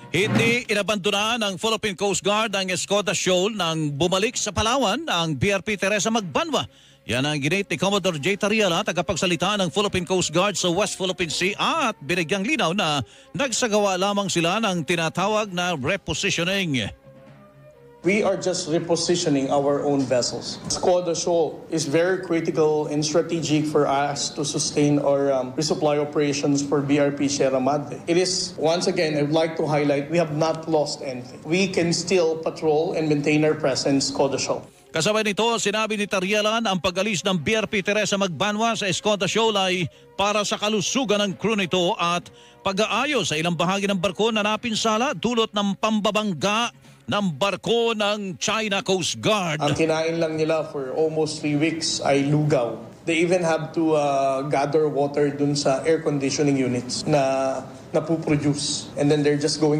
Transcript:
Hindi inabandona ng Philippine Coast Guard ang Escoda Shoal nang bumalik sa Palawan ang BRP Teresa Magbanwa. Yan ang ginit ni Commodore J. Tariela, tagapagsalita ng Philippine Coast Guard sa West Philippine Sea, at binigyang linaw na nagsagawa lamang sila ng tinatawag na repositioning. We are just repositioning our own vessels. Escoda Shoal is very critical and strategic for us to sustain our resupply operations for BRP Sierra Madre. It is, once again, I would like to highlight, we have not lost anything. We can still patrol and maintain our presence in Escoda Shoal. Kasabay nito, sinabi ni Tariela na ang pag-alis ng BRP Teresa Magbanwa sa Escoda Shoal ay para sa kalusugan ng crew nito at pag-aayos sa ilang bahagi ng barko na napinsala dulot ng pambabangga ng barko ng China Coast Guard. Ang kinain lang nila for almost 3 weeks ay lugaw. They even have to gather water dun sa air conditioning units na napuproduce. And then they're just going